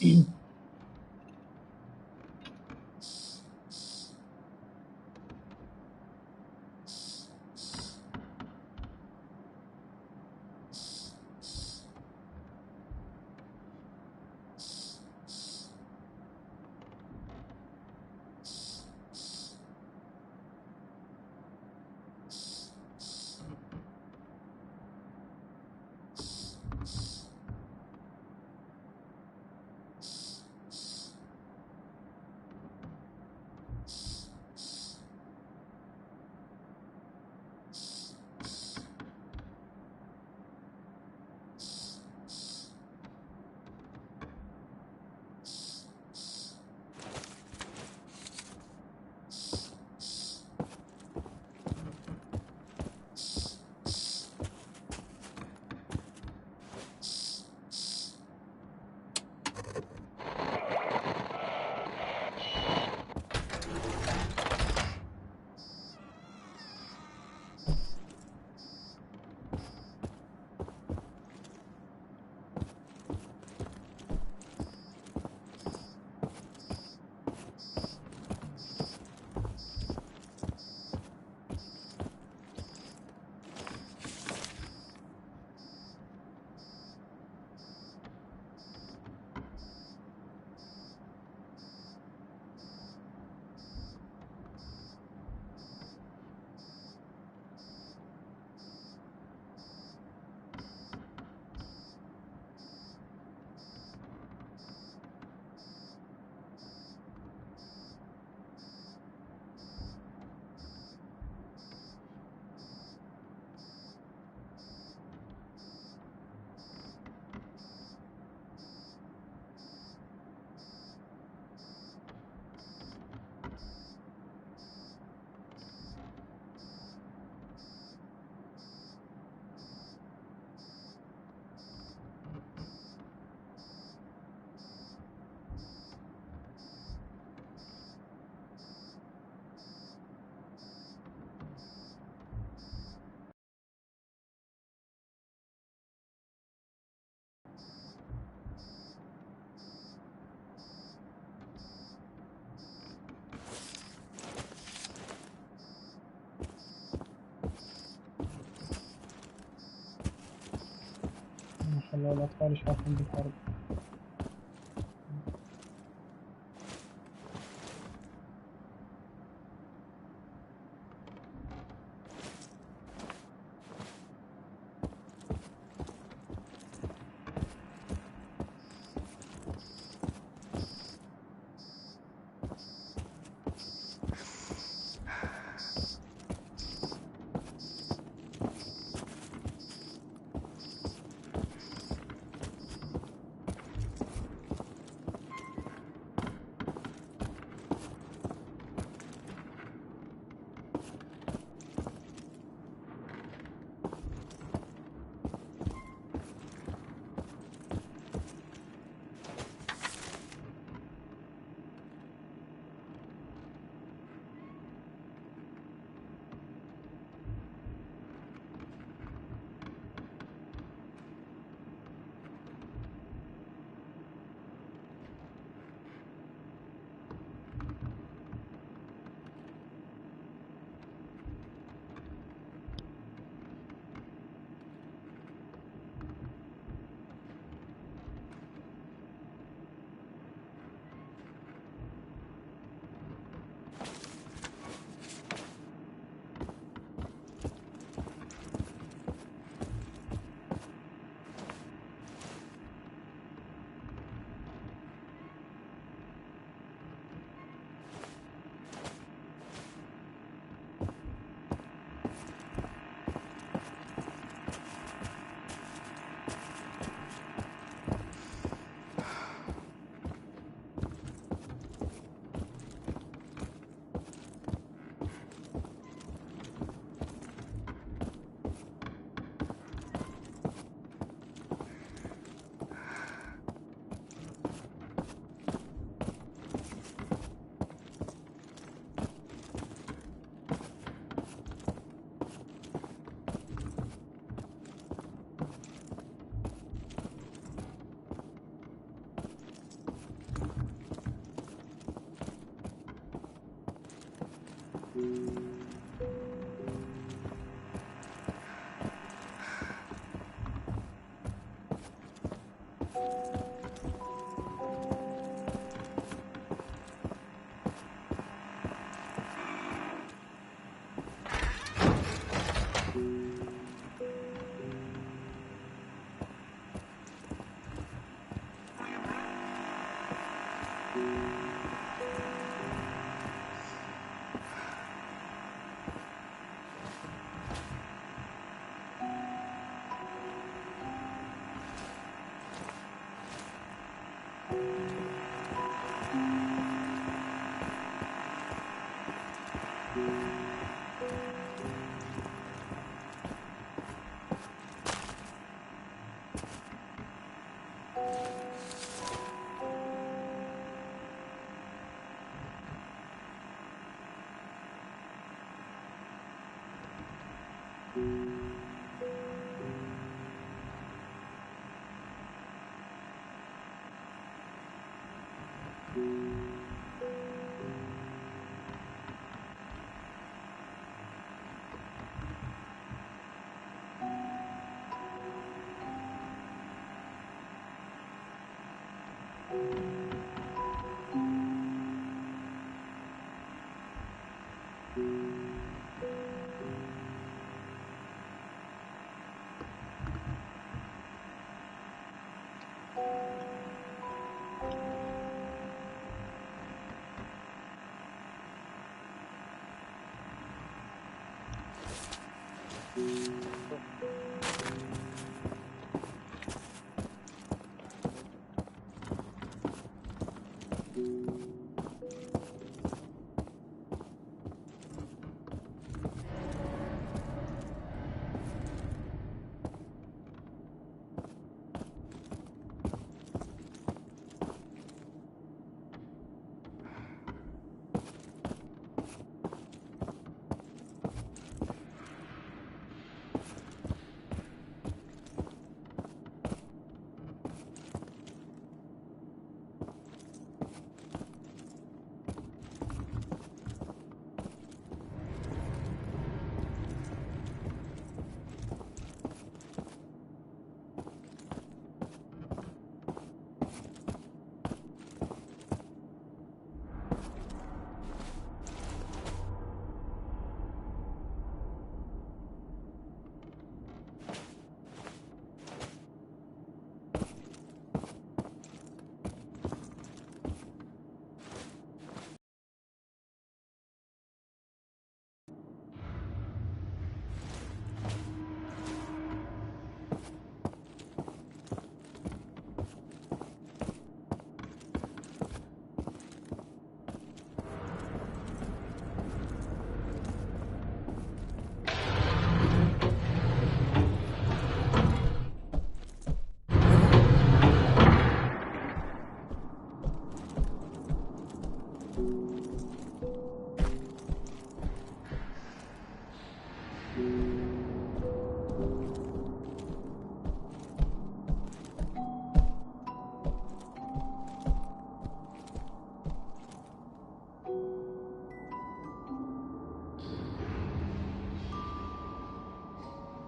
ما شاء الله الأطفال شافهم بالحرب.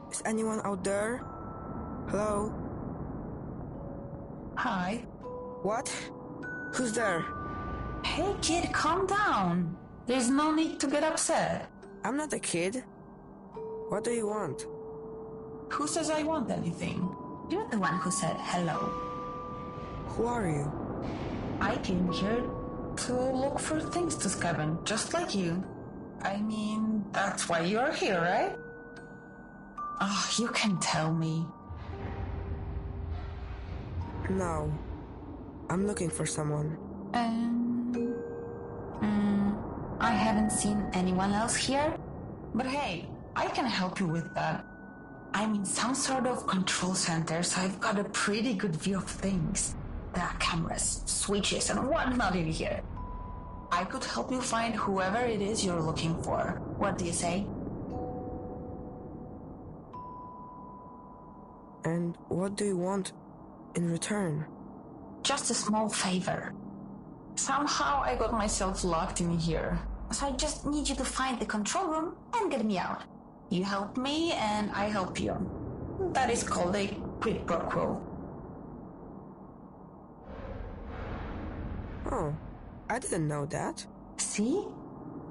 Is anyone out there? Hello? Hi. What? Who's there? Hey kid, calm down. There's no need to get upset. I'm not a kid. What do you want? Who says I want anything? You're the one who said hello. Who are you? I came here to look for things to scavenge, just like you. I mean, that's why you're here, right? Oh, you can tell me. No. I'm looking for someone. I haven't seen anyone else here. But hey, I can help you with that. I'm in some sort of control center, so I've got a pretty good view of things. There are cameras, switches, and whatnot in here. I could help you find whoever it is you're looking for. What do you say? And what do you want in return? Just a small favor. Somehow I got myself locked in here. So I just need you to find the control room and get me out. You help me and I help you. That is called a quid pro quo. Oh, I didn't know that. See?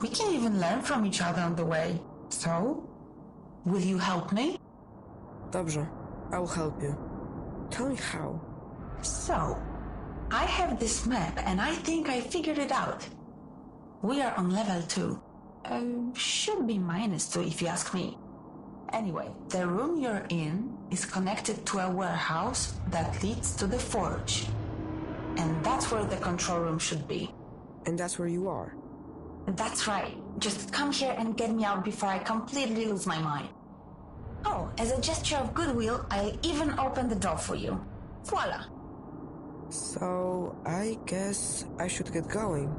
We can even learn from each other on the way. So, will you help me? Dobrze, I will help you. Tell me how. So, I have this map and I think I figured it out. We are on level 2. Should be -2 if you ask me. Anyway, the room you're in is connected to a warehouse that leads to the forge. And that's where the control room should be. And that's where you are. That's right. Just come here and get me out before I completely lose my mind. Oh, as a gesture of goodwill, I'll even open the door for you. Voila. So, I guess I should get going.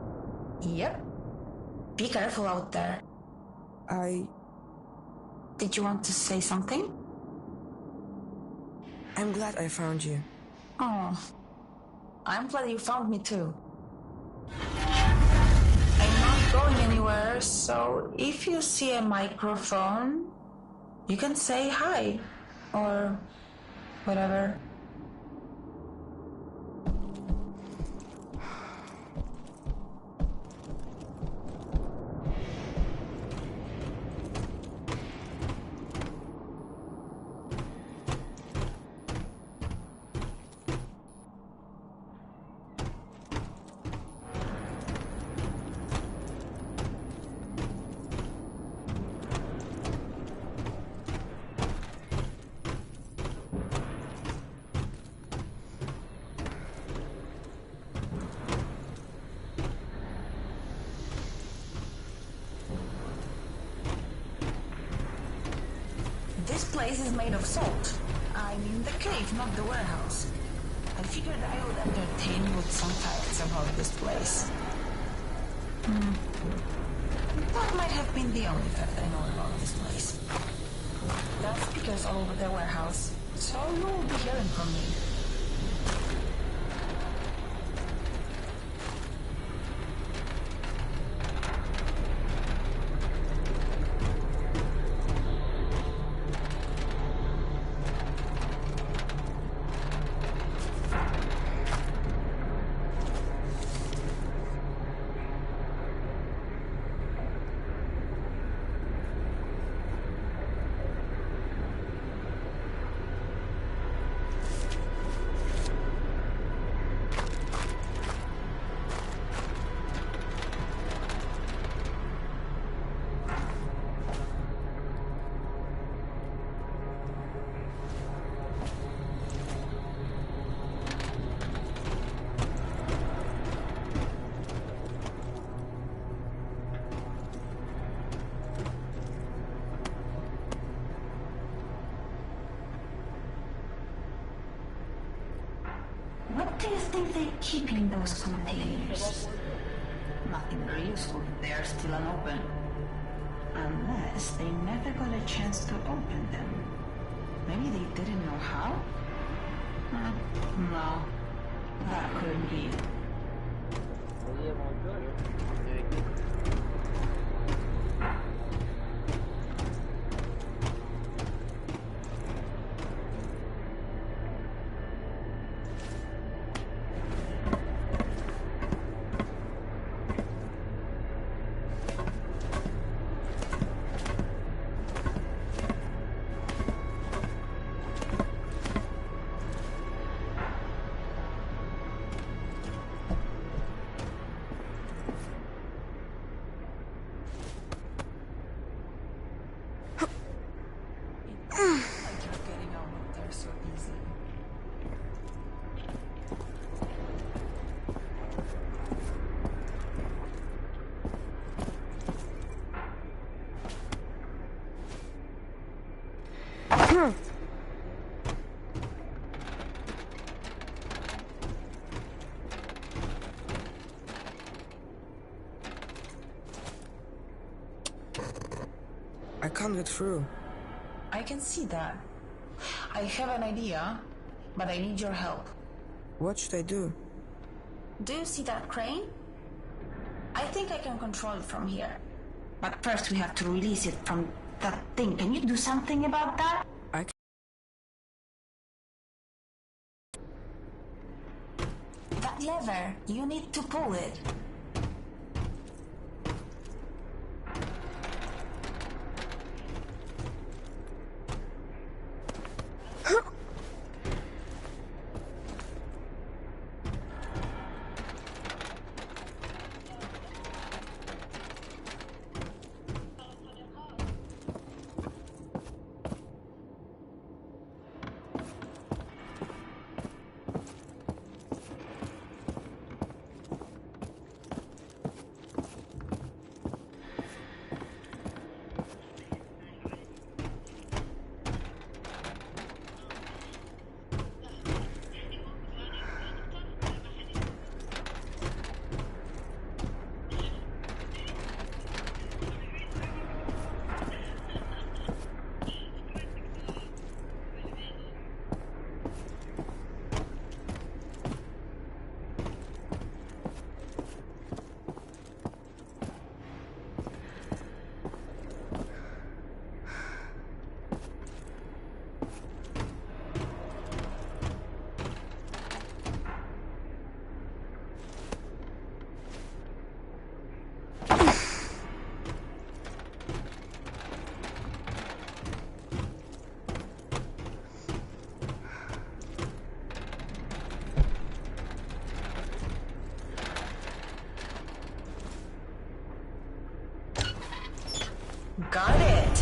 Yep. Be careful out there. Did you want to say something? I'm glad I found you. Oh, I'm glad you found me too. I'm not going anywhere, so if you see a microphone, you can say hi, or whatever. This place is made of salt. I mean the cave, not the warehouse. I figured I would entertain you with some facts about this place. That might have been the only fact I know about this place. There are speakers all over the warehouse, so you will be hearing from me. What do you think they keep in those containers? Nothing very useful if they are still unopened. Unless they never got a chance to open them. Maybe they didn't know how? No, that couldn't be. I can't get through. I can see that. I have an idea, but I need your help. What should I do? Do you see that crane? I think I can control it from here. But first we have to release it from that thing. Can you do something about that? That lever, you need to pull it. Got it!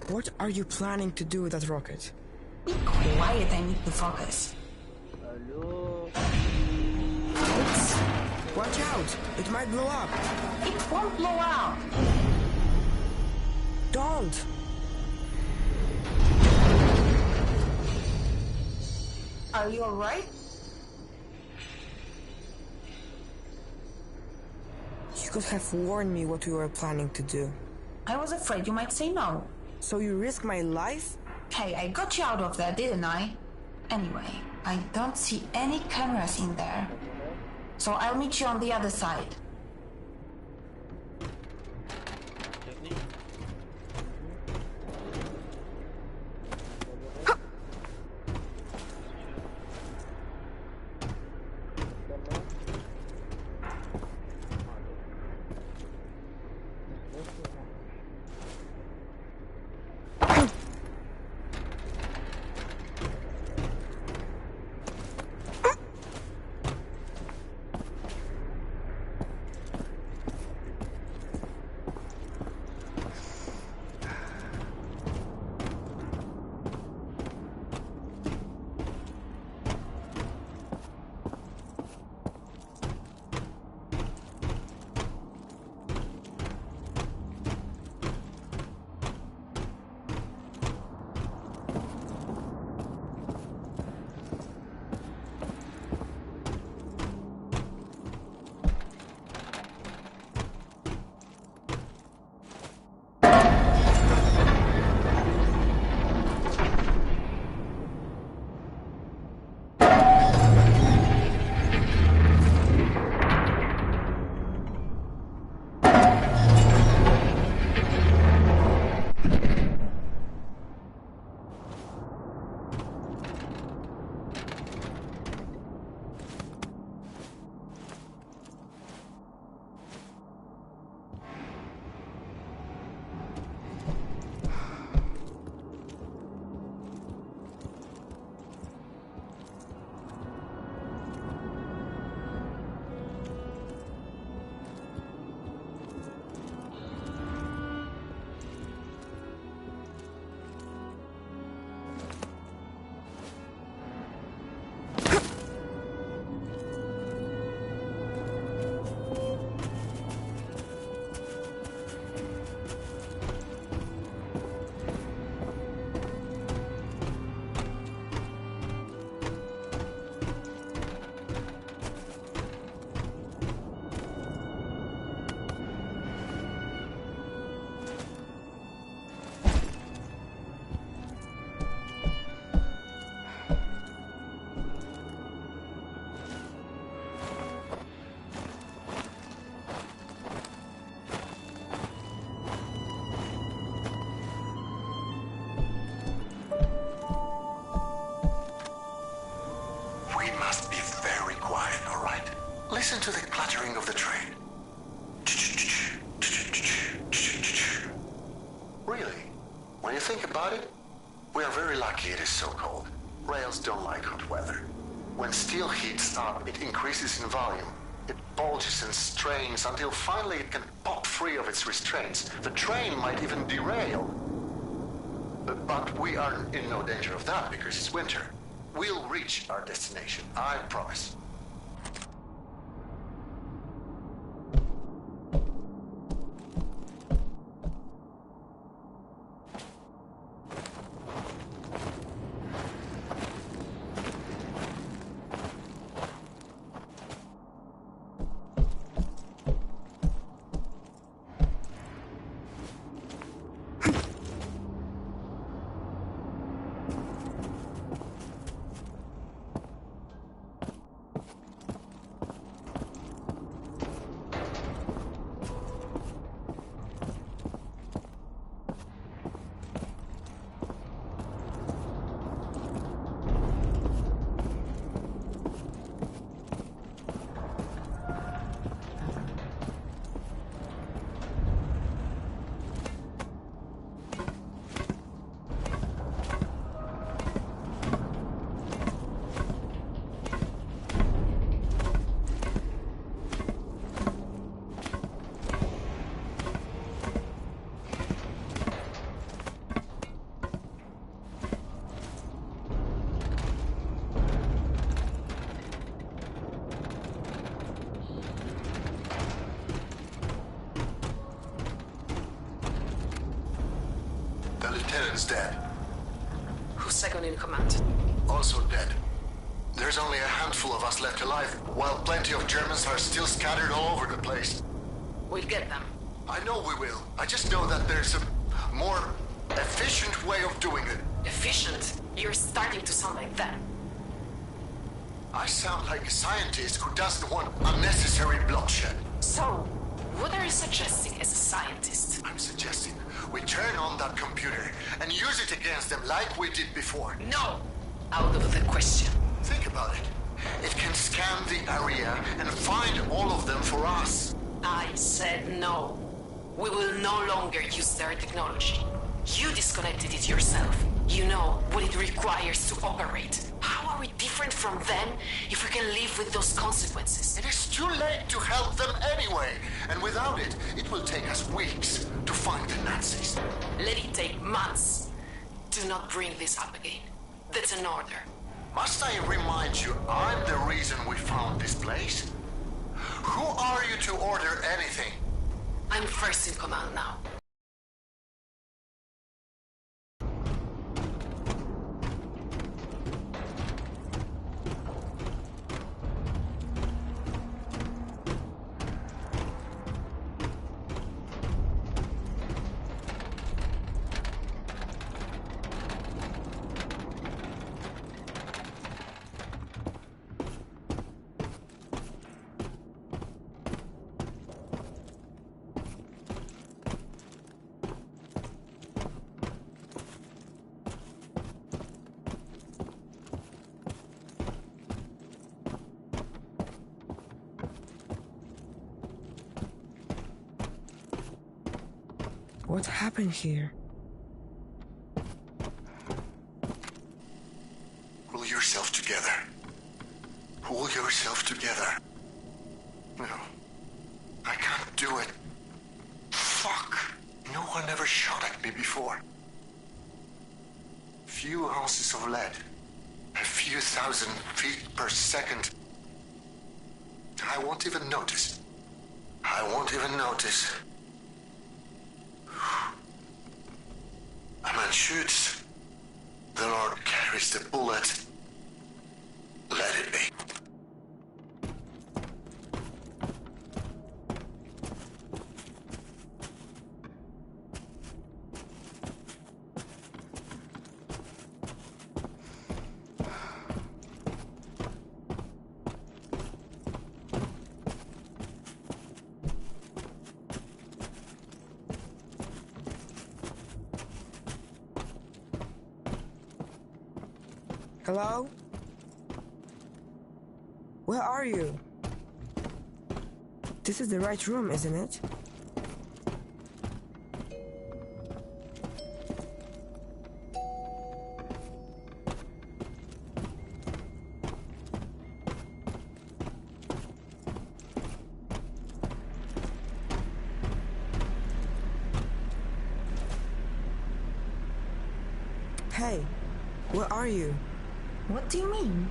What are you planning to do with that rocket? Be quiet, I need to focus. Oops. Watch out! It might blow up! It won't blow out! Don't! Are you alright? You could have warned me what we were planning to do. I was afraid you might say no. So you risk my life? Hey, I got you out of there, didn't I? Anyway, I don't see any cameras in there. So I'll meet you on the other side. Listen to the clattering of the train. Really, when you think about it, we are very lucky it is so cold. Rails don't like hot weather. When steel heats up, it increases in volume. It bulges and strains until finally it can pop free of its restraints. The train might even derail. But we are in no danger of that because it's winter. We'll reach our destination, I promise. The lieutenant's dead. Who's second in command? Also dead. There's only a handful of us left alive, while plenty of Germans are still scattered all over the place. We'll get them. I know we will. I just know that there's a more efficient way of doing it. Efficient? You're starting to sound like that. I sound like a scientist who doesn't want unnecessary bloodshed. So, what are you suggesting as a scientist? I'm suggesting we turn on that computer and use it against them like we did before. No! Out of the question. Think about it. It can scan the area and find all of them for us. I said no. We will no longer use their technology. You disconnected it yourself. You know what it requires to operate. How are we different from them if we can live with those consequences? It is too late to help them anyway. And without it, it will take us weeks to find the Nazis. Let it take months. Do not bring this up again. That's an order. Must I remind you, I'm the reason we found this place? Who are you to order anything? I'm first in command now. What happened here? Pull yourself together. Pull yourself together. No. I can't do it. Fuck. No one ever shot at me before. Few ounces of lead. A few thousand feet per second. I won't even notice. I won't even notice. A man shoots. The Lord carries the bullet. Let it be. Hello? Where are you? This is the right room, isn't it? Hey, where are you? What do you mean?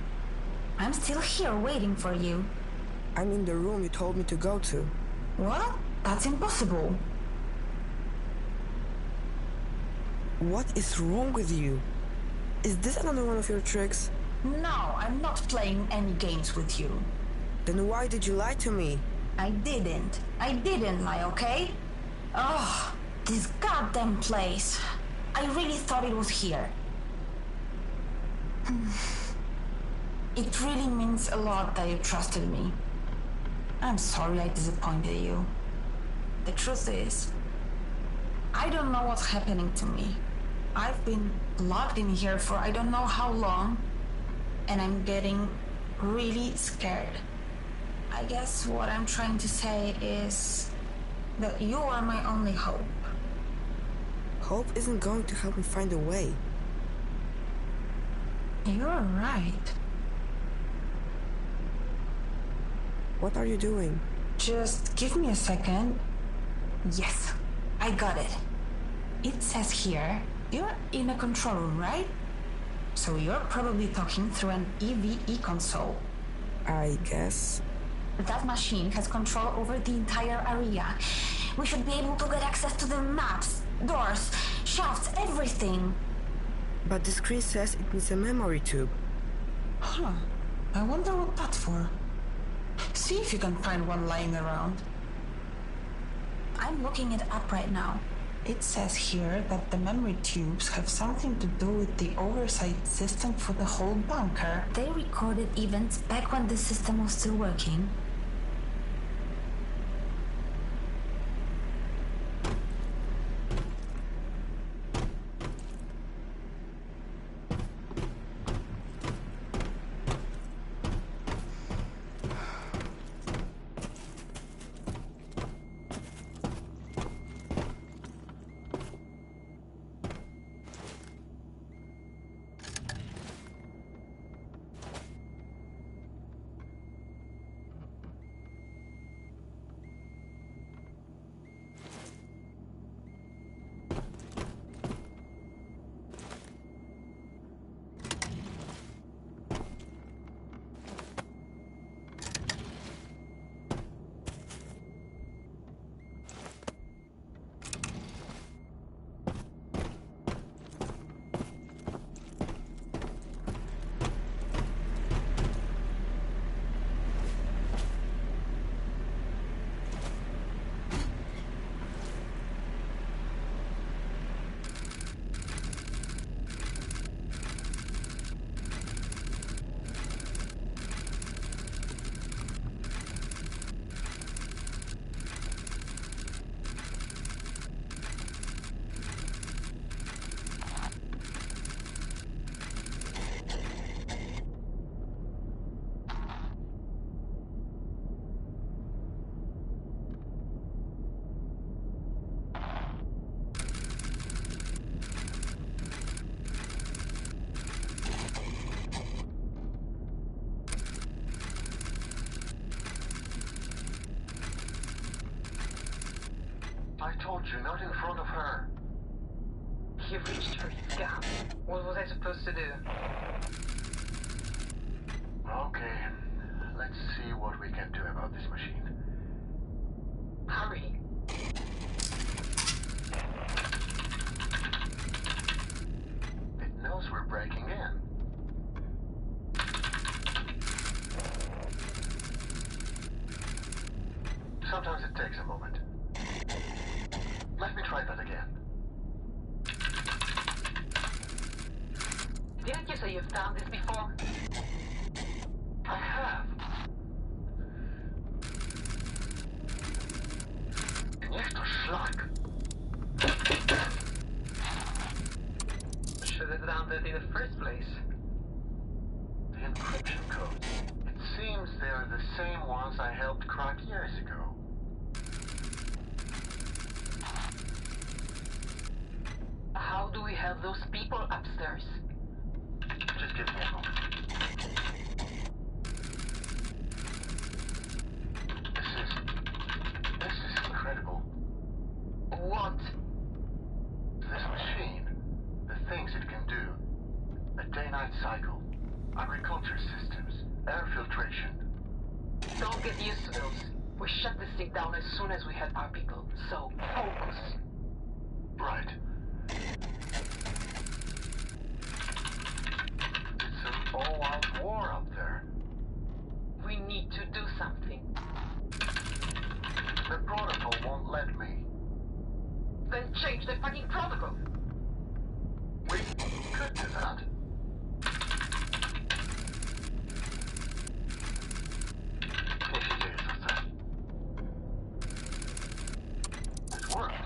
I'm still here waiting for you. I'm in the room you told me to go to. What? That's impossible. What is wrong with you? Is this another one of your tricks? No, I'm not playing any games with you. Then why did you lie to me? I didn't lie, okay? Oh, this goddamn place. I really thought it was here. It really means a lot that you trusted me. I'm sorry I disappointed you. The truth is, I don't know what's happening to me. I've been locked in here for I don't know how long, and I'm getting really scared. I guess what I'm trying to say is that you are my only hope. Hope isn't going to help me find a way. You're right. What are you doing? Just give me a second. Yes, I got it. It says here, you're in a control room, right? So you're probably talking through an EVE console. I guess. That machine has control over the entire area. We should be able to get access to the maps, doors, shafts, everything. But the screen says it needs a memory tube. Huh. I wonder what that's for. See if you can find one lying around. I'm looking it up right now. It says here that the memory tubes have something to do with the oversight system for the whole bunker. They recorded events back when the system was still working. I told you, not in front of her. He reached her. Yeah. What was I supposed to do? Okay, let's see what we can do about this machine. Hurry. It knows we're breaking in. Sometimes it takes a moment. Let me try that again. Didn't you say you've done this before? I have. Niech to szlak. Should have done that in the first place. The encryption codes. It seems they're the same ones I helped crack years ago. tell those people upstairs. Just give me a moment. This is incredible. What? This machine, the things it can do. A day-night cycle, agriculture systems, air filtration. Don't get used to those. We shut this thing down as soon as we help our people. So, focus. Right. It's an all-out war up there. We need to do something. The protocol won't let me. Then change the fucking protocol. We could do that. Initiative for that. It worked.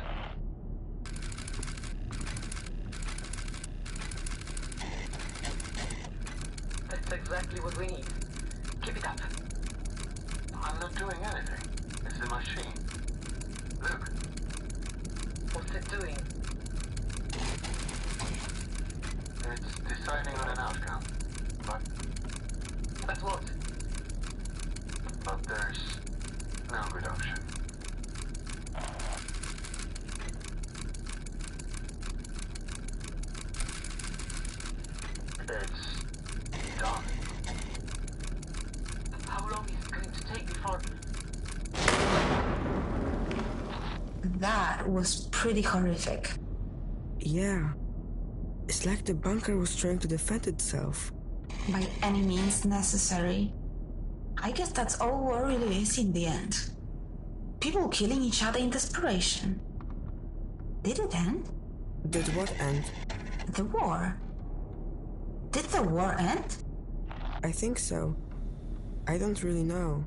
That's exactly what we need. Keep it up. I'm not doing anything. It's the machine. Look. What's it doing? It's deciding on an outcome. But what? But there's no good option. It's done. How long is it going to take before... That was pretty horrific. Yeah. It's like the bunker was trying to defend itself. By any means necessary. I guess that's all war really is in the end. People killing each other in desperation. Did it end? Did what end? The war. Did the war end? I think so. I don't really know.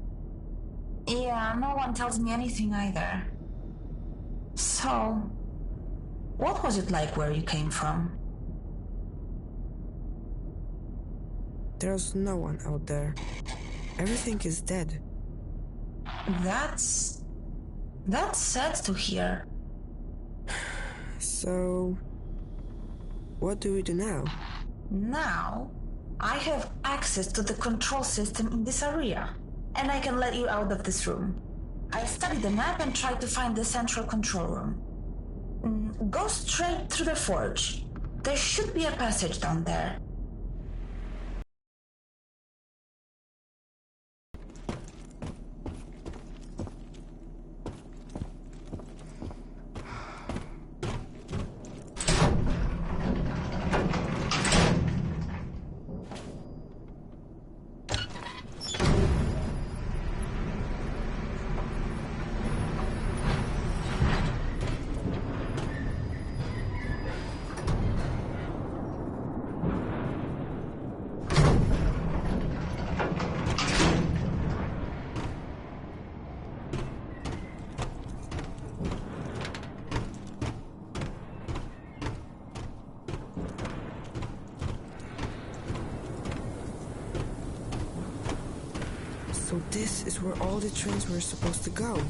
Yeah, no one tells me anything either. So, what was it like where you came from? There's no one out there. Everything is dead. That's sad to hear. So, what do we do now? Now, I have access to the control system in this area, and I can let you out of this room. I studied the map and tried to find the central control room. Go straight through the forge. There should be a passage down there. So this is where all the trains were supposed to go.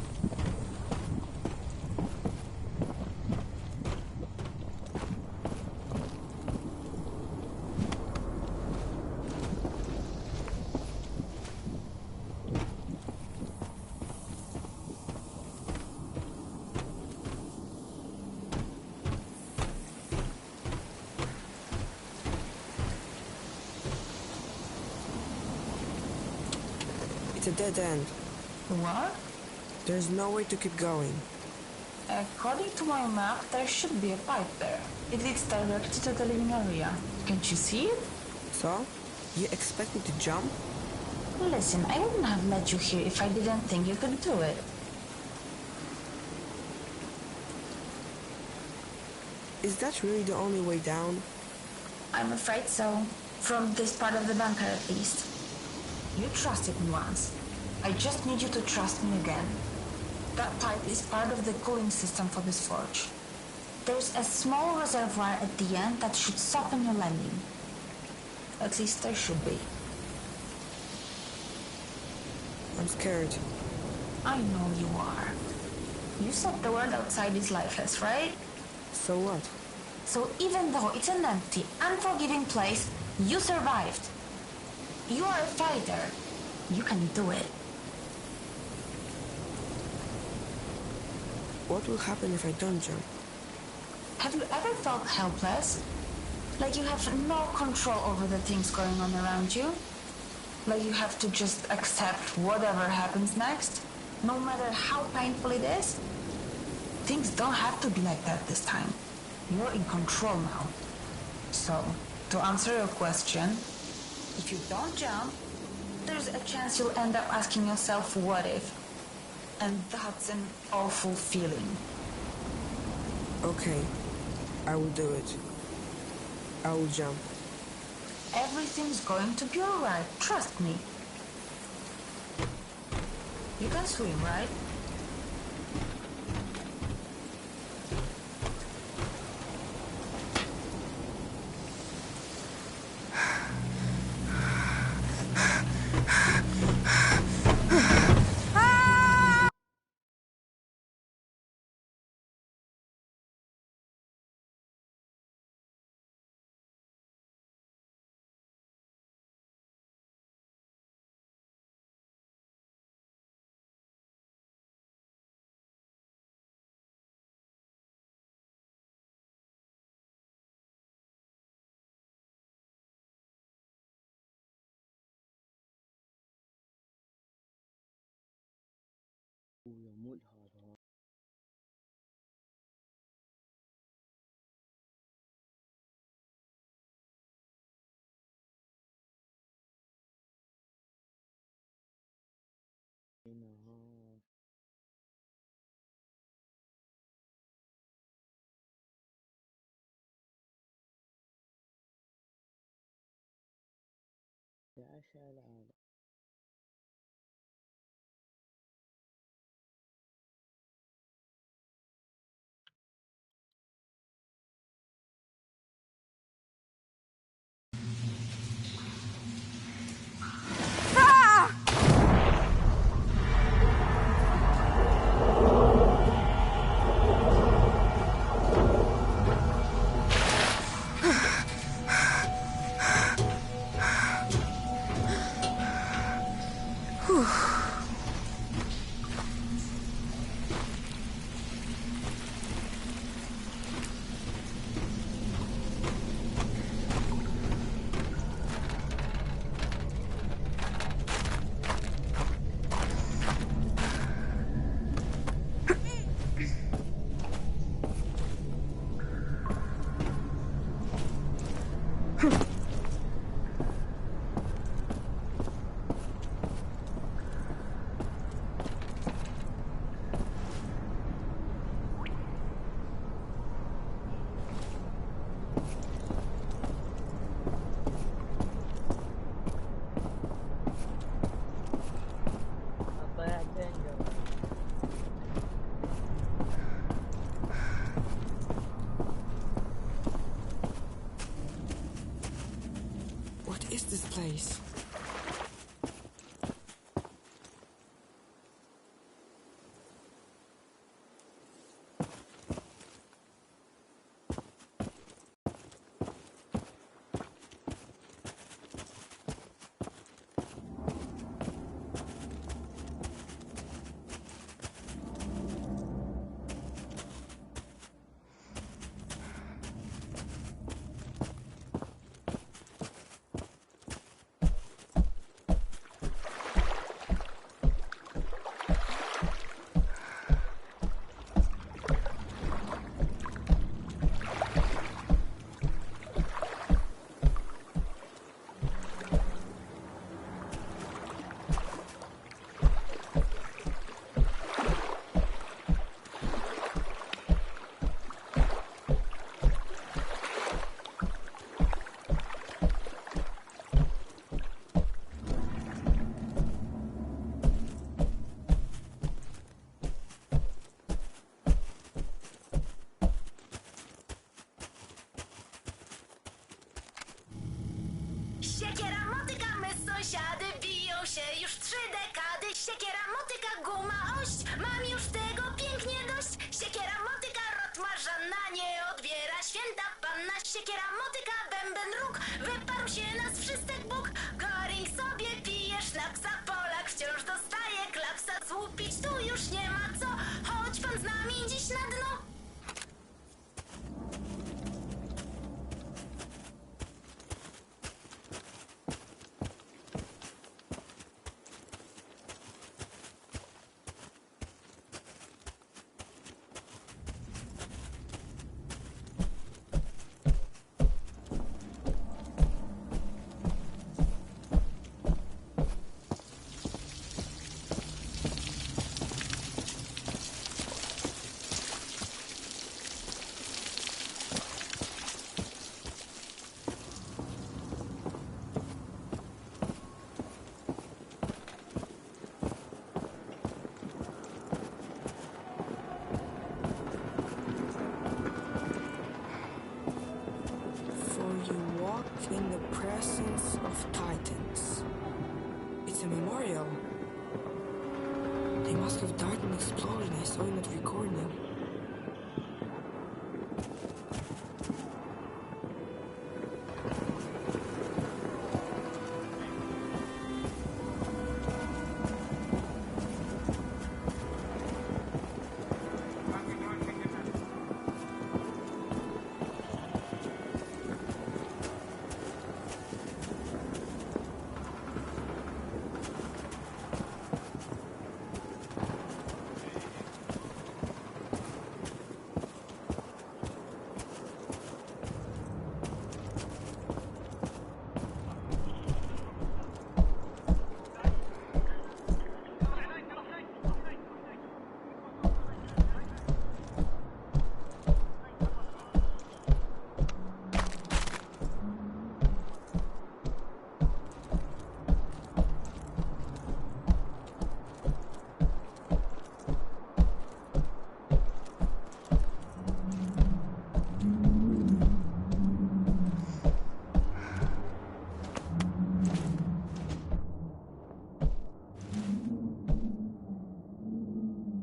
It's a dead end. What? There's no way to keep going. According to my map, there should be a pipe there. It leads directly to the living area. Can't you see it? So? You expect me to jump? Listen, I wouldn't have let you here if I didn't think you could do it. Is that really the only way down? I'm afraid so. From this part of the bunker, at least. You trusted me once. I just need you to trust me again. That pipe is part of the cooling system for this forge. There's a small reservoir at the end that should soften your landing. At least there should be. I'm scared. I know you are. You said the world outside is lifeless, right? So what? So even though it's an empty, unforgiving place, you survived. You are a fighter. You can do it. What will happen if I don't jump? Have you ever felt helpless? Like you have no control over the things going on around you? Like you have to just accept whatever happens next, no matter how painful it is? Things don't have to be like that this time. You're in control now. So, to answer your question, if you don't jump, there's a chance you'll end up asking yourself, what if? And that's an awful feeling. Okay, I will do it. I will jump. Everything's going to be alright, trust me. You can swim, right? What is this place? Siekiera, motyka, my sąsiady biją się już 3 dekady. Siekiera, motyka, guma, ość, mam już tego pięknie dość. Siekiera, motyka, Matmarza na nie odbiera. Święta panna, siekiera, motyka, bęben, róg. Wyparł się nas wszystek Bóg. Goring sobie pije sznapsa. Polak wciąż dostaje klapsa. Złupić tu już nie ma co. Chodź pan z nami dziś na dno. In the presence of titans. It's a memorial. They must have died in an explosion. I saw in that recording.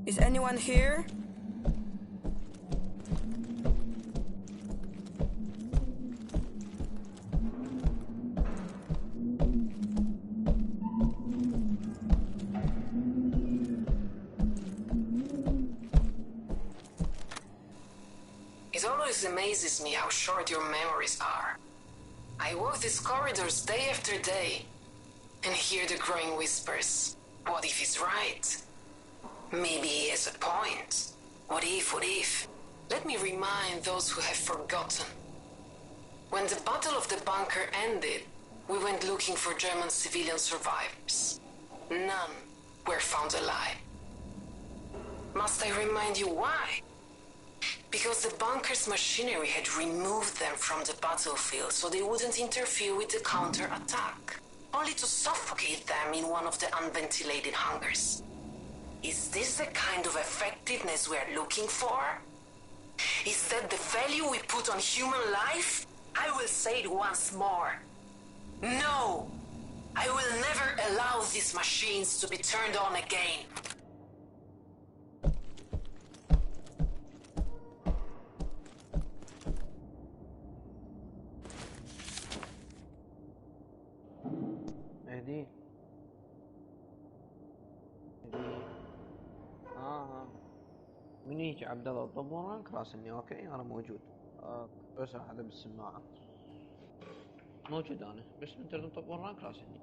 Is anyone here? It always amazes me how short your memories are. I walk these corridors day after day and hear the growing whispers. What if he's right? Maybe he has a point. What if, what if? Let me remind those who have forgotten. When the Battle of the Bunker ended, we went looking for German civilian survivors. None were found alive. Must I remind you why? Because the bunker's machinery had removed them from the battlefield so they wouldn't interfere with the counter-attack, only to suffocate them in one of the unventilated hangars. Is this the kind of effectiveness we're looking for? Is that the value we put on human life? I will say it once more. No! I will never allow these machines to be turned on again. اهدي من يجي عبدالله طب وراك راسلني. اوكي انا موجود. بس هذا بالسماعة موجود انا، بس انت اللي طب وراك راسلني.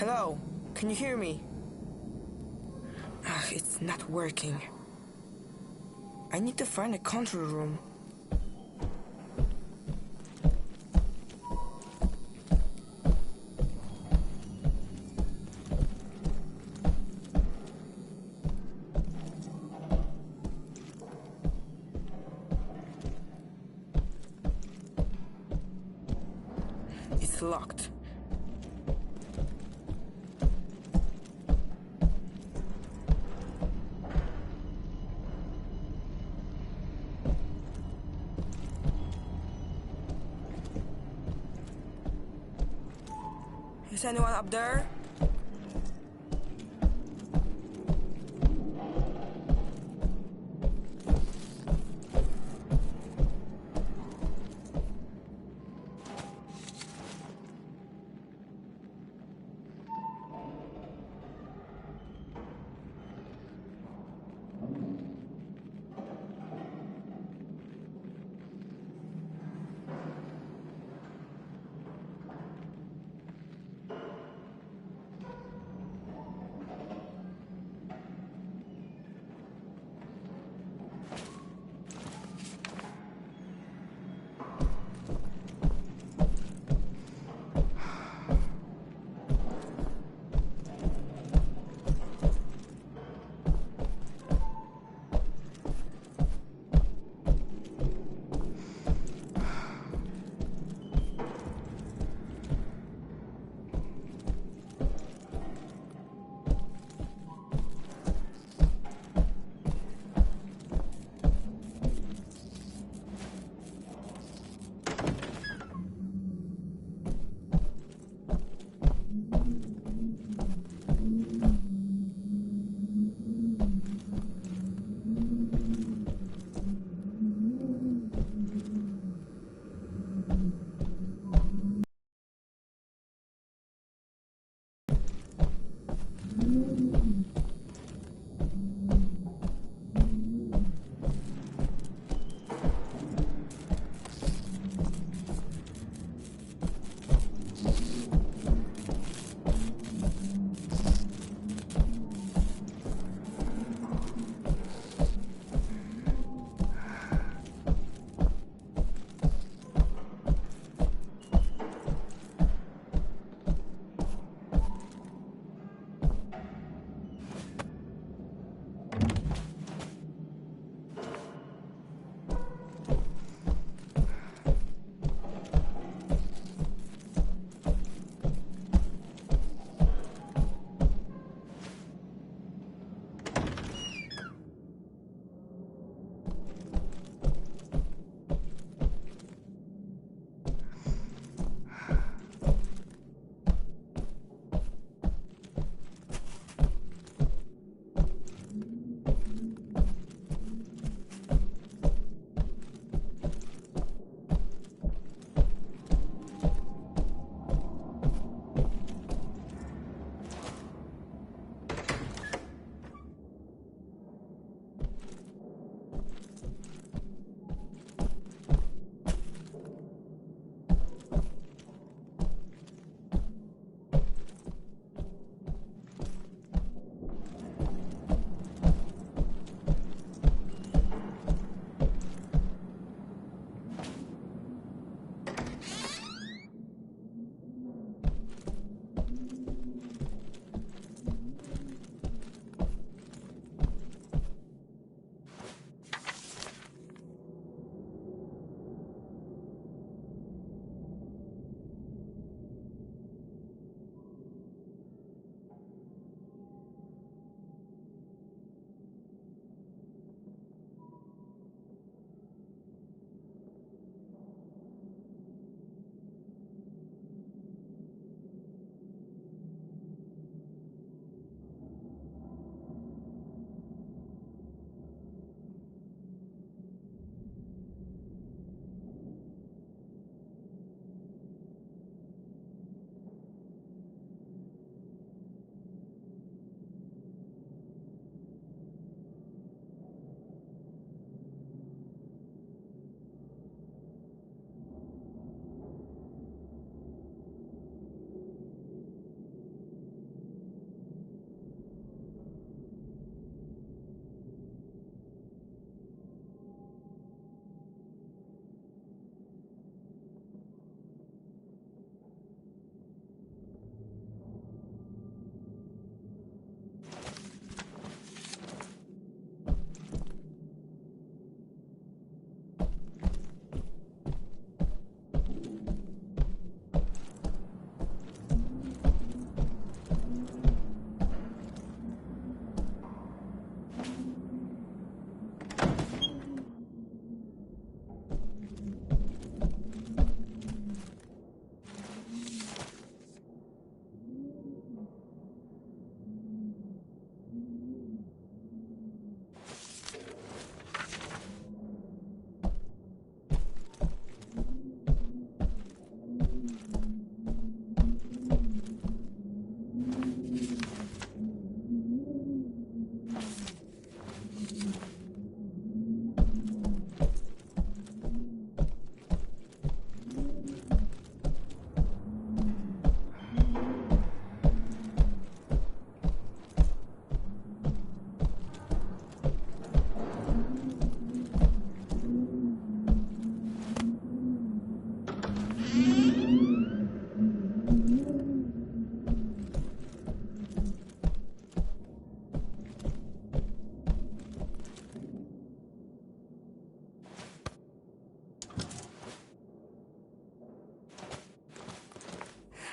Hello? Can you hear me? It's not working. I need to find a control room. It's locked. Is anyone up there?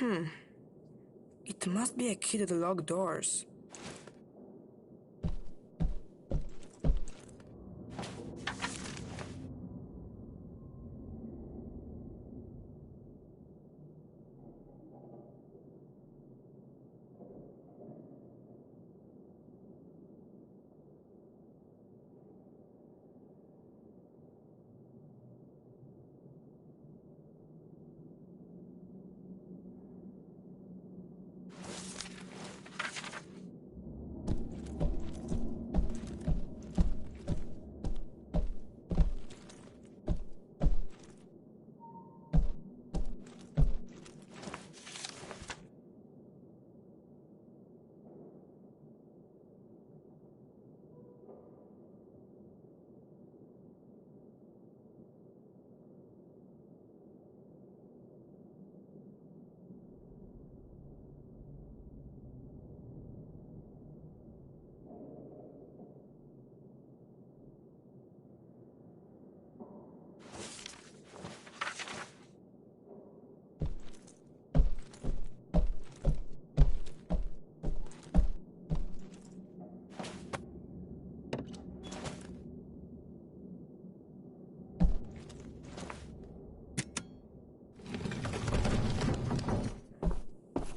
It must be a key to the locked doors.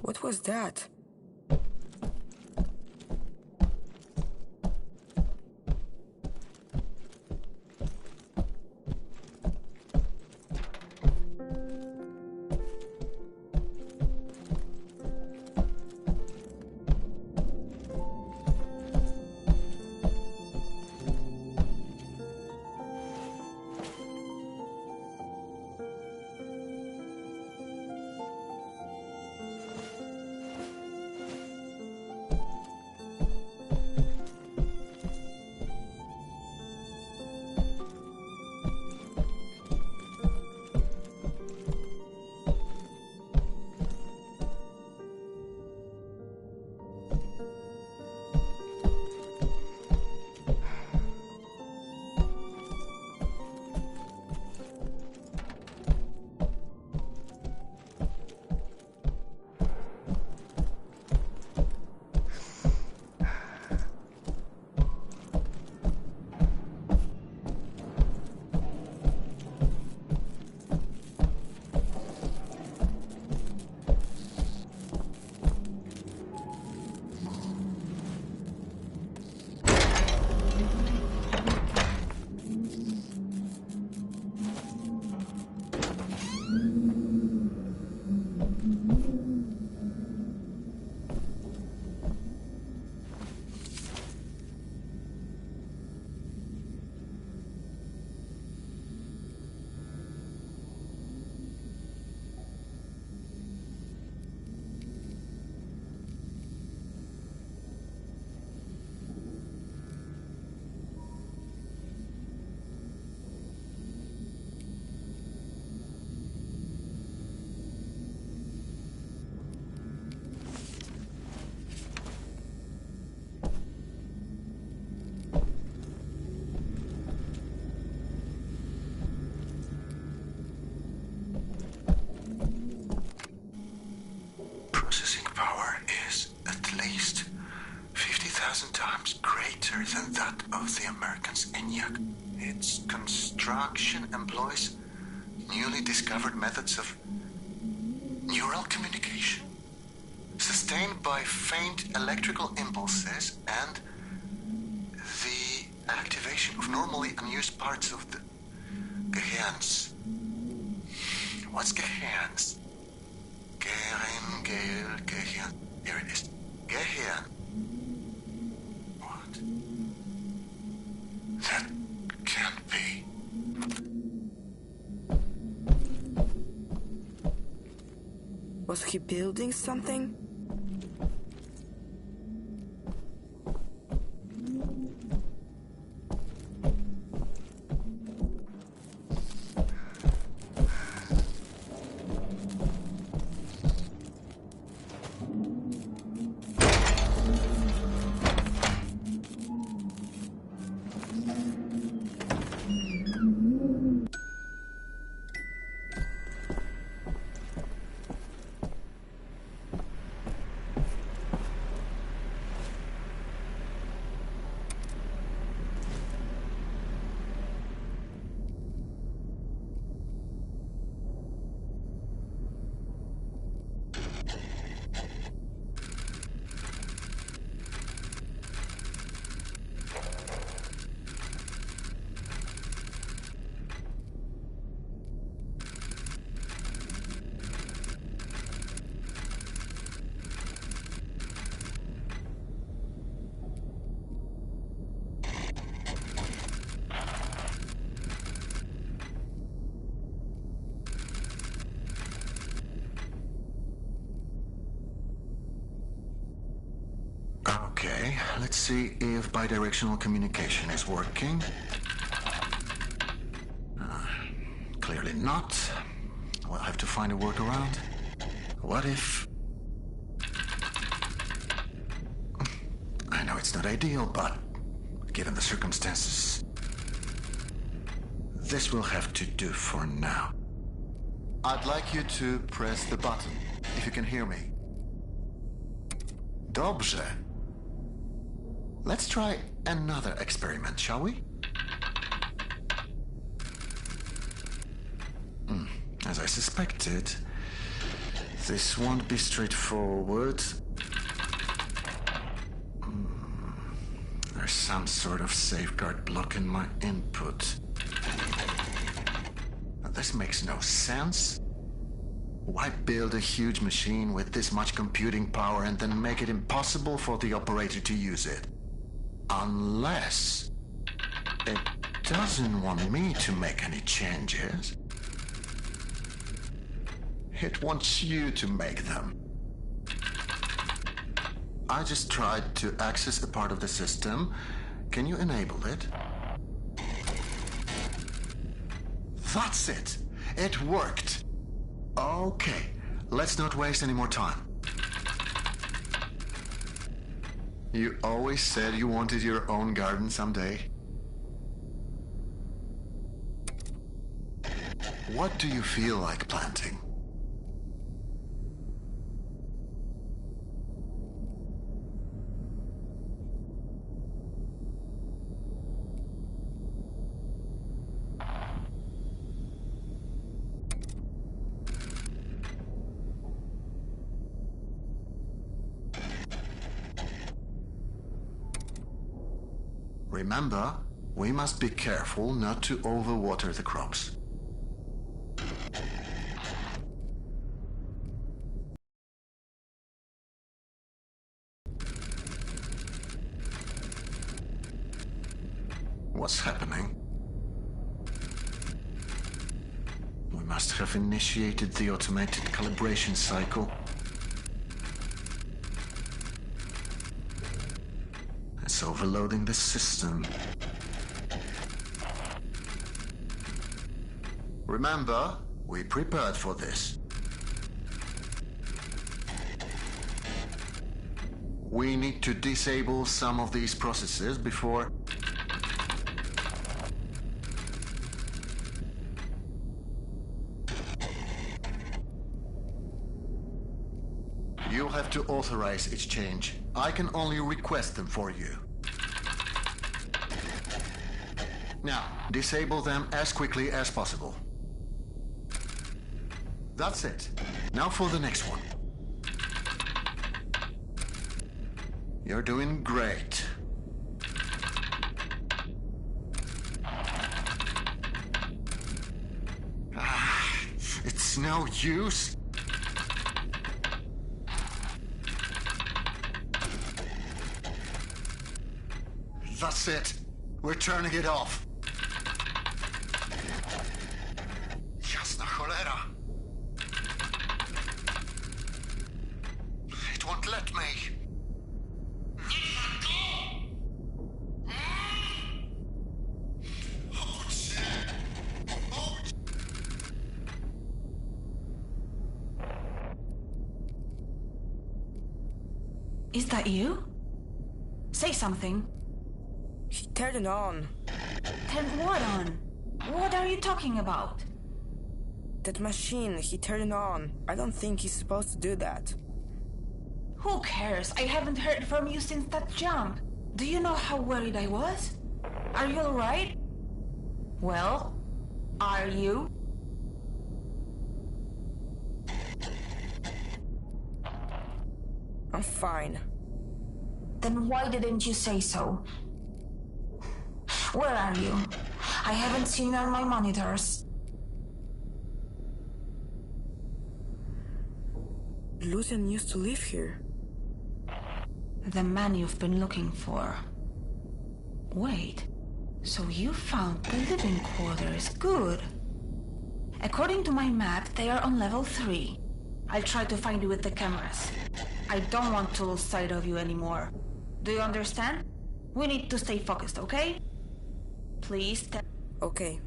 What was that? than that of the American's ENIAC. Its construction employs newly discovered methods of neural communication, sustained by faint electrical impulses and the activation of normally unused parts of the Gehirns. What's Gehirns? Gehirn. Here it is. Gehirn. What? That can't be. Was he building something? Let's see if bidirectional communication is working. Clearly not. We'll have to find a workaround. What if... I know it's not ideal, but given the circumstances, this will have to do for now. I'd like you to press the button, if you can hear me. Dobrze. Let's try another experiment, shall we? As I suspected, this won't be straightforward. There's some sort of safeguard blocking my input. Now, this makes no sense. Why build a huge machine with this much computing power and then make it impossible for the operator to use it? Unless it doesn't want me to make any changes. It wants you to make them. I just tried to access a part of the system. Can you enable it? That's it. It worked. Okay, let's not waste any more time. You always said you wanted your own garden someday. What do you feel like planting? Remember, we must be careful not to overwater the crops. What's happening? We must have initiated the automated calibration cycle. It's overloading the system. Remember, we prepared for this. We need to disable some of these processes before... You'll have to authorize its change. I can only request them for you. Now, disable them as quickly as possible. That's it. Now for the next one. You're doing great. It's no use. That's it. We're turning it off. Jasna cholera. It won't let me. Is that you? Say something. He turned it on. Turn what on? What are you talking about? That machine, he turned it on. I don't think he's supposed to do that. Who cares? I haven't heard from you since that jump. Do you know how worried I was? Are you alright? Well, are you? I'm fine. Then why didn't you say so? Where are you? I haven't seen you on my monitors. Lucian used to live here. The man you've been looking for. Wait, so you found the living quarters. Good. According to my map, they are on level 3. I'll try to find you with the cameras. I don't want to lose sight of you anymore. Do you understand? We need to stay focused, okay? Please Okay.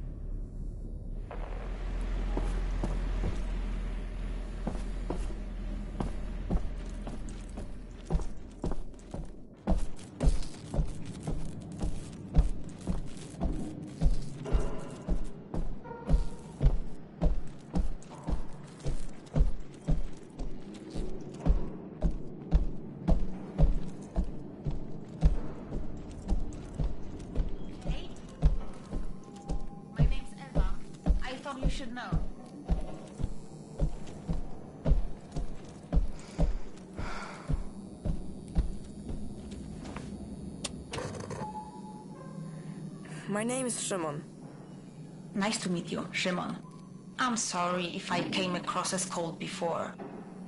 You should know. My name is Szymon. Nice to meet you, Szymon. I'm sorry if I came across as cold before.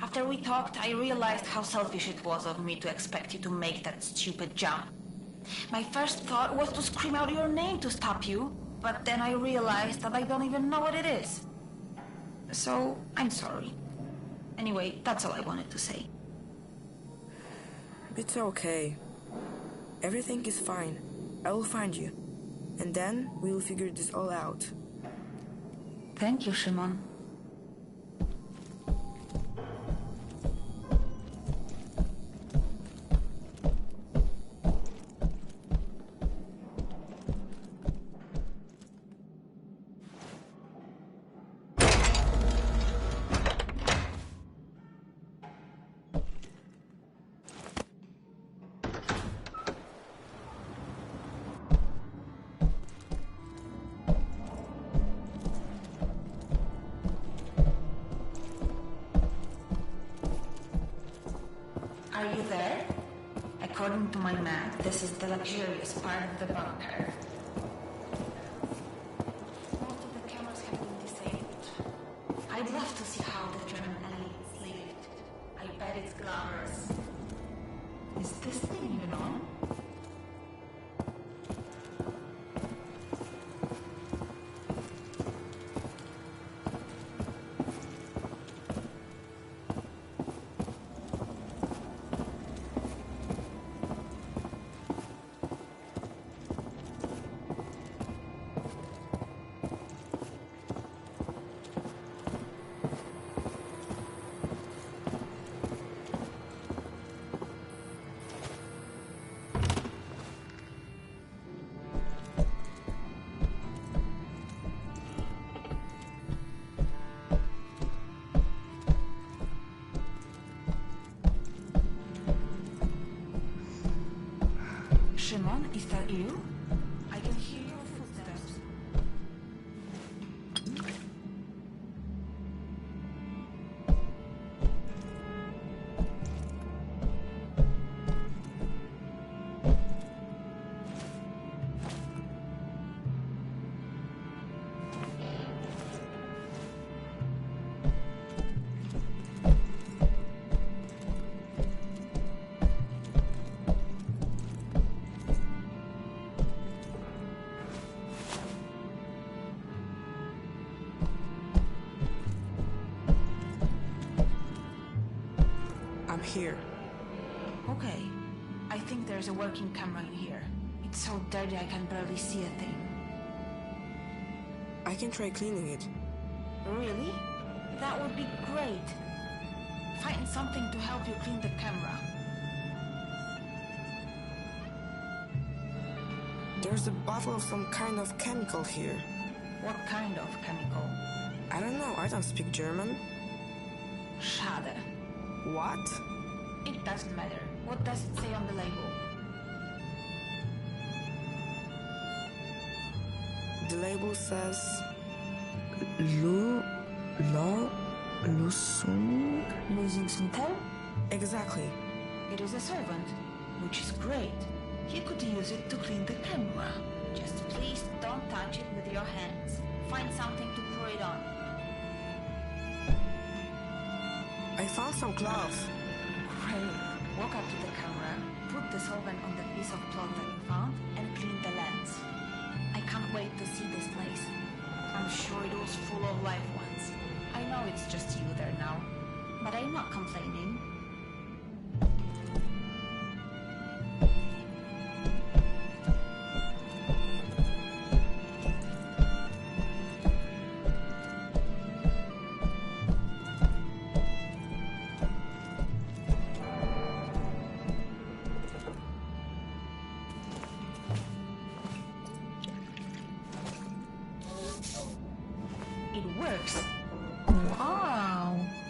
After we talked, I realized how selfish it was of me to expect you to make that stupid jump. My first thought was to scream out your name to stop you, but then I realized that I don't even know what it is. So, I'm sorry. Anyway, that's all I wanted to say. It's okay. Everything is fine. I will find you. And then we will figure this all out. Thank you, Szymon. Are you there? According to my map, this is the luxurious part of the bunker. Most of the cameras have been disabled. I'd love to see how the German elites lived. I bet it's glamorous. Is this thing even on? Szymon, is that you? I can hear your footsteps. I'm here. Okay. I think there's a working camera in here. It's so dirty I can barely see a thing. I can try cleaning it. Really? That would be great. Find something to help you clean the camera. There's a bottle of some kind of chemical here. What kind of chemical? I don't know, I don't speak German. Schade. What? It doesn't matter. What does it say on the label? The label says... Lösung? Lösungsmittel? Exactly. It is a servant, which is great. You could use it to clean the camera. Just please don't touch it with your hands. Find something to pour it on. I found some cloth. Great. Walk up to the camera, put the solvent on the piece of cloth that you found, and clean the lens. I can't wait to see this place. I'm sure it was full of life once. I know it's just you there now, but I'm not complaining.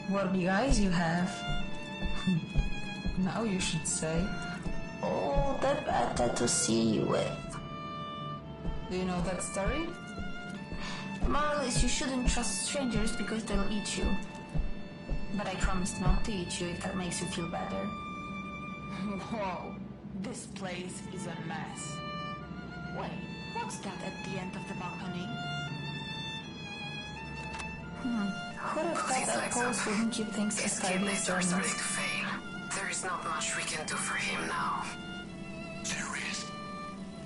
What guys you have? Now you should say. Oh, the better to see you with. Do you know that story? Moral is you shouldn't trust strangers because they'll eat you. But I promise not to eat you if that makes you feel better. Whoa, this place is a mess. Wait, what's that at the end of the balcony? Who'd have thought that post wouldn't keep things as tidy as Starting to Germans? fail. There is not much we can do for him now. Serious?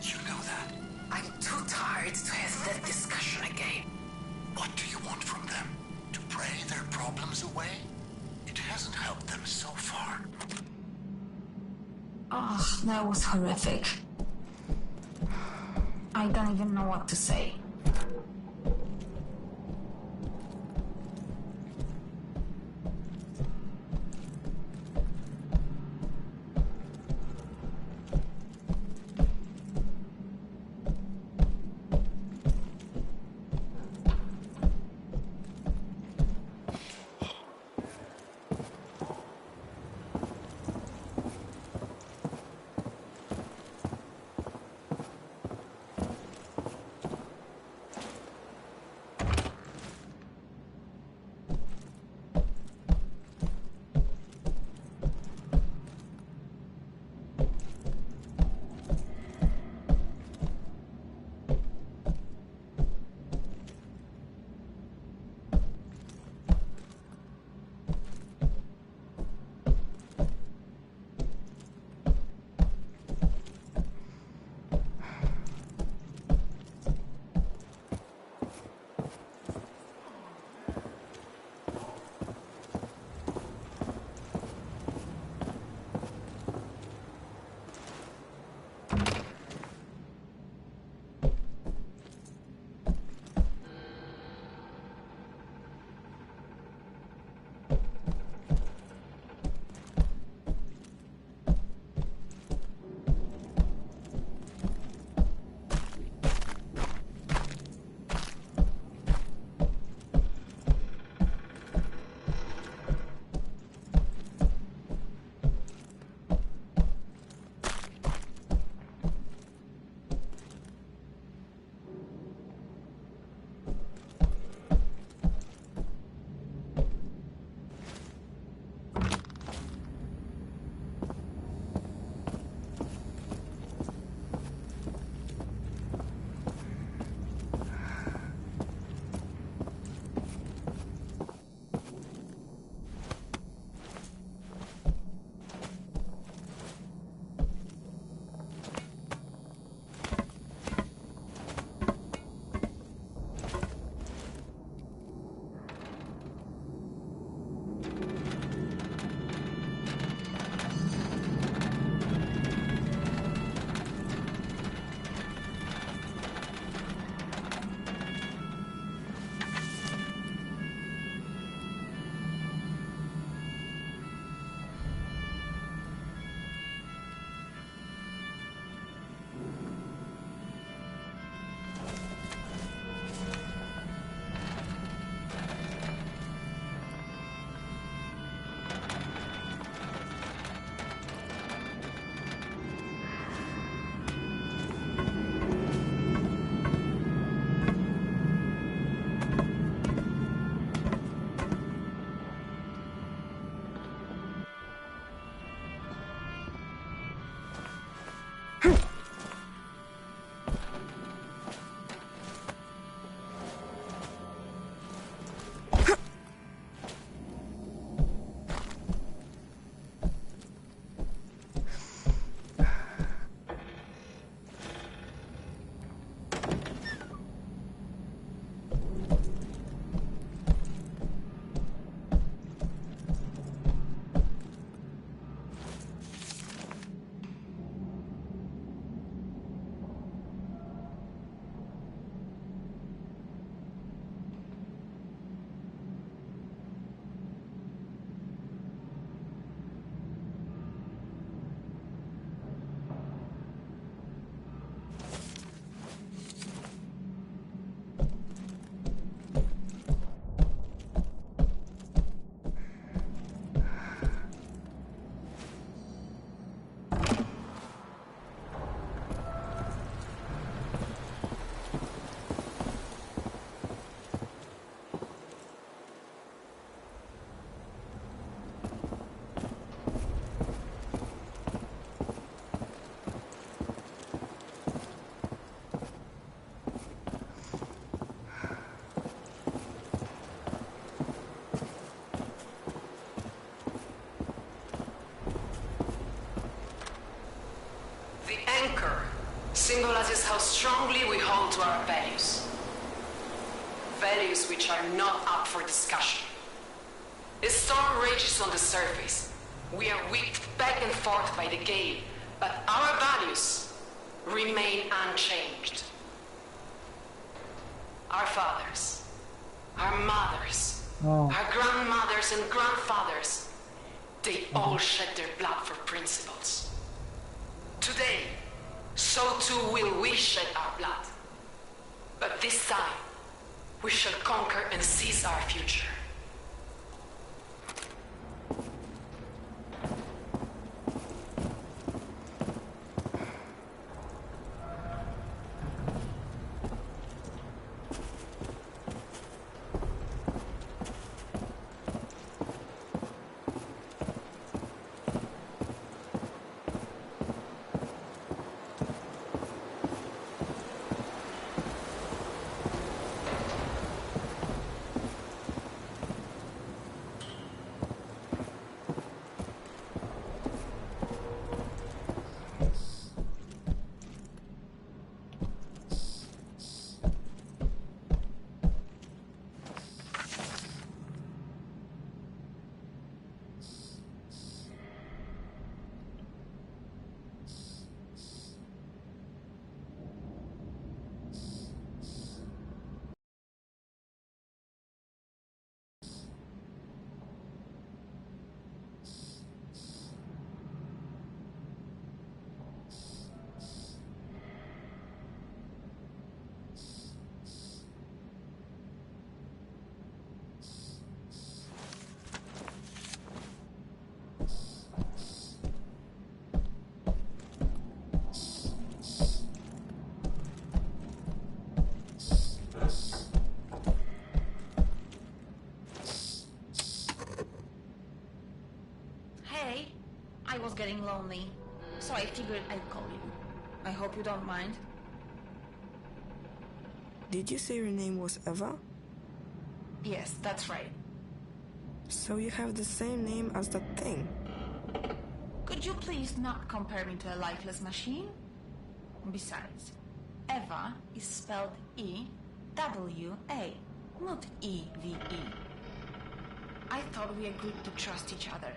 You know that? I'm too tired to have that discussion again. What do you want from them? To pray their problems away? It hasn't helped them so far. Oh, that was horrific. I don't even know what to say. expresses how strongly we hold to our values. Values which are not up for discussion. A storm rages on the surface. We are whipped back and forth by the gale, but our values remain unchanged. Our fathers, our mothers, our grandmothers and grandfathers, they all shed their blood for principles. Today, so too will we shed our blood. But this time, we shall conquer and seize our future. I was getting lonely, so I figured I'd call you. I hope you don't mind. Did you say your name was Eva? Yes, that's right. So you have the same name as that thing? Could you please not compare me to a lifeless machine? Besides, Eva is spelled E-W-A, not E-V-E. I thought we agreed to trust each other.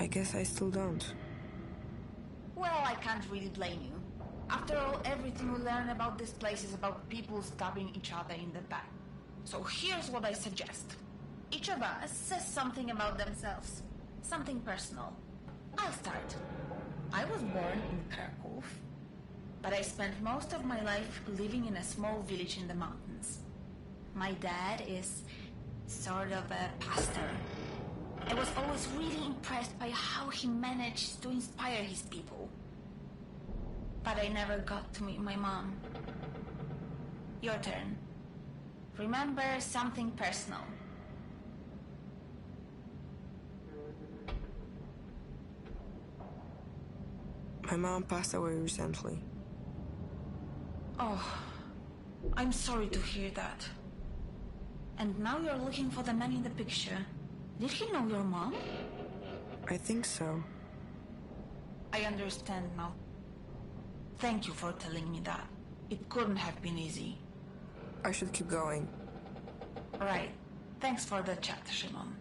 I guess I still don't. Well, I can't really blame you. After all, everything we learn about this place is about people stabbing each other in the back. So here's what I suggest. Each of us says something about themselves. Something personal. I'll start. I was born in Krakow, but I spent most of my life living in a small village in the mountains. My dad is sort of a pastor. I was always really impressed by how he managed to inspire his people. But I never got to meet my mom. Your turn. Remember something personal. My mom passed away recently. Oh, I'm sorry to hear that. And now you're looking for the man in the picture. Did he know your mom? I think so. I understand now. Thank you for telling me that. It couldn't have been easy. I should keep going. Right. Thanks for the chat, Shimon.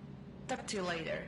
Talk to you later.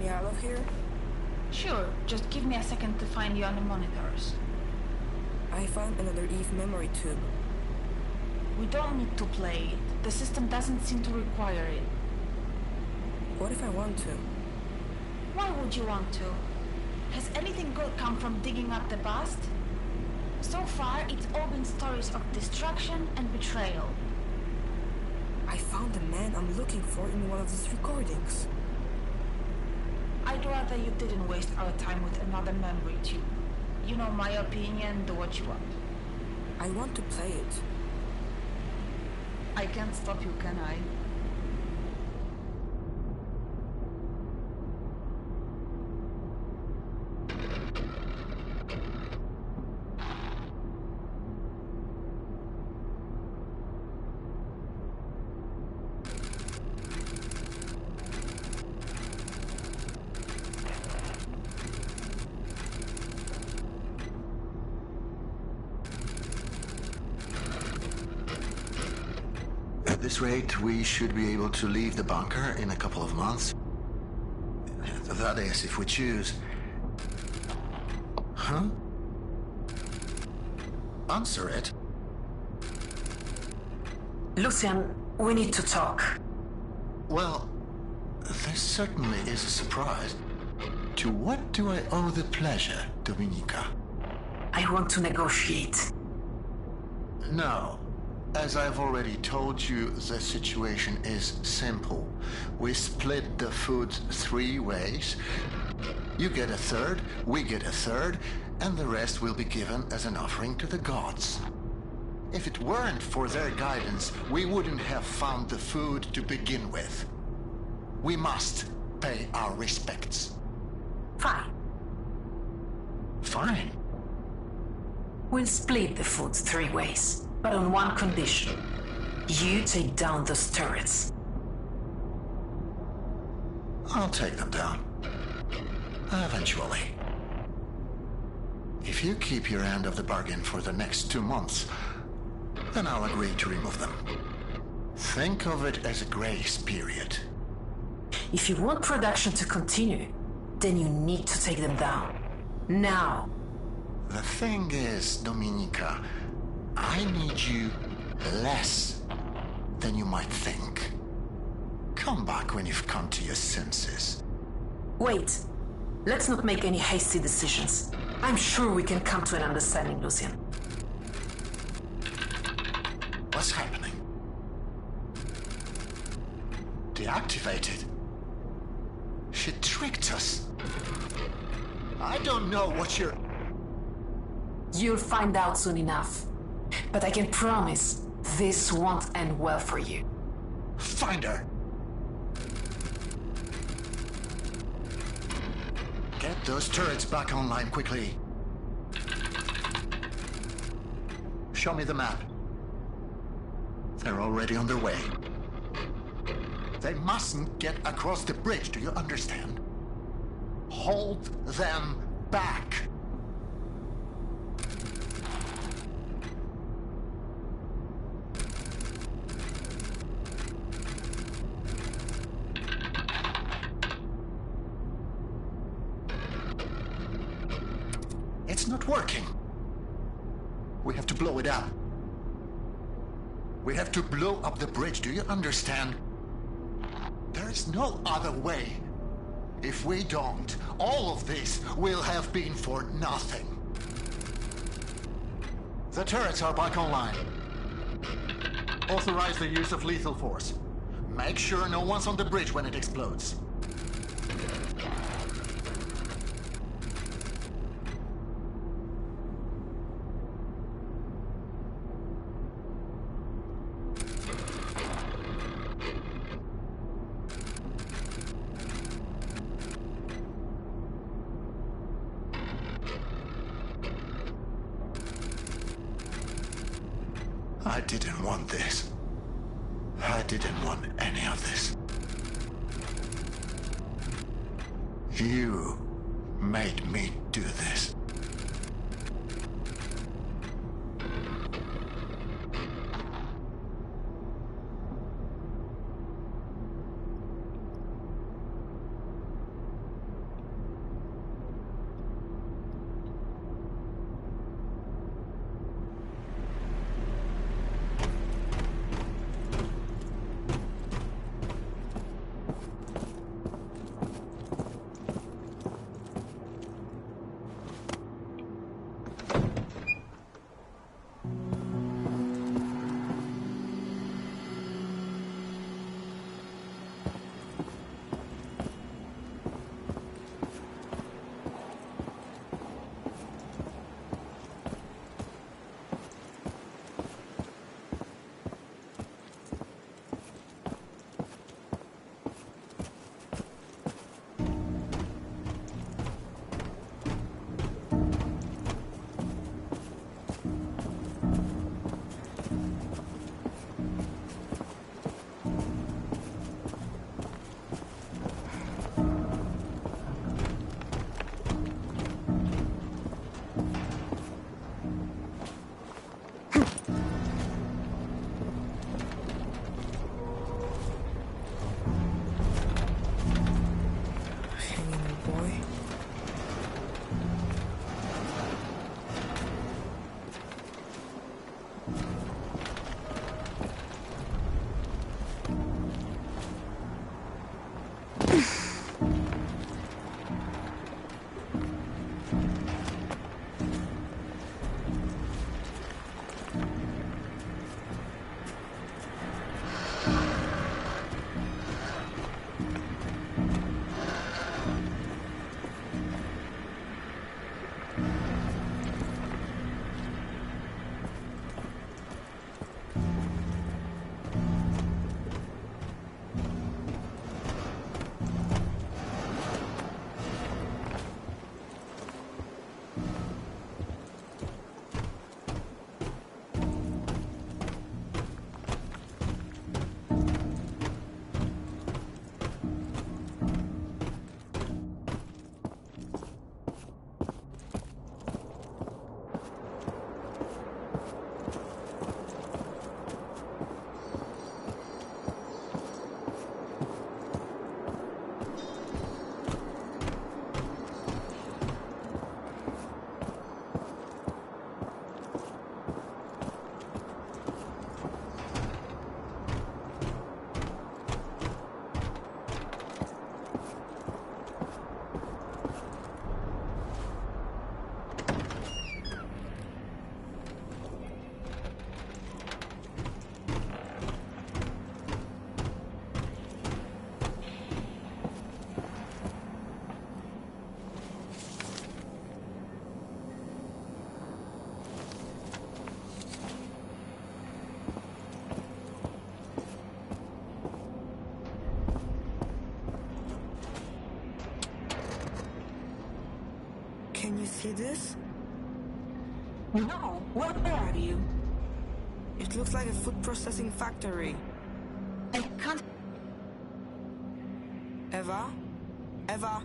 me out of here? Sure, just give me a second to find you on the monitors. I found another Eve memory tube. We don't need to play it. The system doesn't seem to require it. What if I want to? Why would you want to? Has anything good come from digging up the past? So far, it's all been stories of destruction and betrayal. I found the man I'm looking for in one of these recordings. I'd rather you didn't waste our time with another memory tube. You know my opinion, do what you want. I want to play it. I can't stop you, can I? At this rate, we should be able to leave the bunker in a couple of months. That is, if we choose. Huh? Answer it. Lucian, we need to talk. Well, this certainly is a surprise. To what do I owe the pleasure, Dominica? I want to negotiate. No. As I've already told you, the situation is simple. We split the food 3 ways. You get a third, we get a third, and the rest will be given as an offering to the gods. If it weren't for their guidance, we wouldn't have found the food to begin with. We must pay our respects. Fine. Fine. We'll split the food 3 ways, but on one condition. You take down those turrets. I'll take them down. Eventually. If you keep your end of the bargain for the next 2 months, then I'll agree to remove them. Think of it as a grace period. If you want production to continue, then you need to take them down. Now. The thing is, Dominica, I need you less than you might think. Come back when you've come to your senses. Wait. Let's not make any hasty decisions. I'm sure we can come to an understanding, Lucian. What's happening? Deactivated? She tricked us. I don't know what you're... You'll find out soon enough. But I can promise this won't end well for you. Find her. Get those turrets back online quickly. Show me the map. They're already on their way. They mustn't get across the bridge, do you understand? Hold them back. It's not working. We have to blow it up. We have to blow up the bridge, do you understand? There is no other way. If we don't, all of this will have been for nothing. The turrets are back online. Authorize the use of lethal force. Make sure no one's on the bridge when it explodes. I didn't want this. I didn't want any of this. You made me do this. see this? No, where are you? It looks like a food processing factory. I can't. Eva? Eva?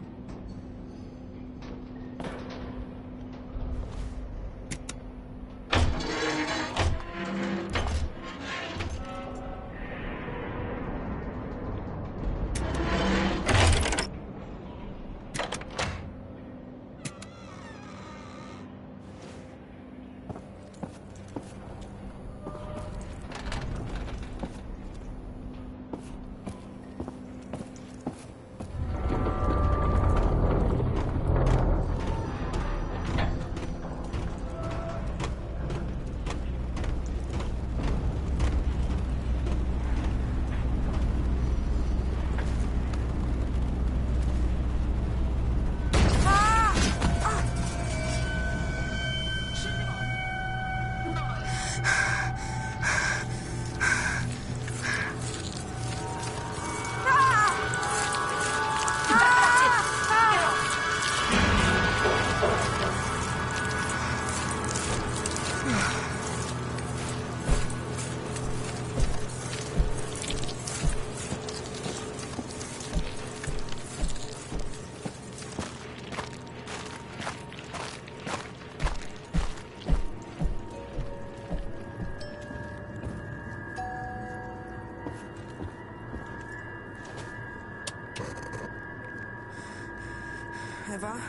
Eva?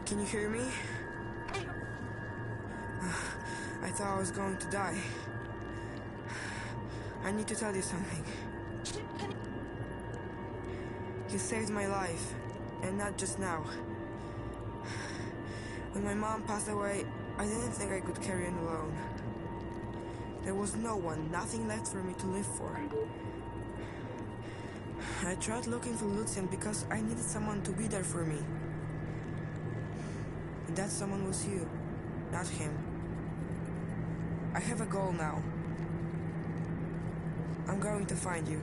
Can you hear me? I thought I was going to die. I need to tell you something. You saved my life, and not just now. When my mom passed away, I didn't think I could carry on alone. There was no one, nothing left for me to live for. I tried looking for Lucian because I needed someone to be there for me. And that someone was you, not him. I have a goal now. I'm going to find you.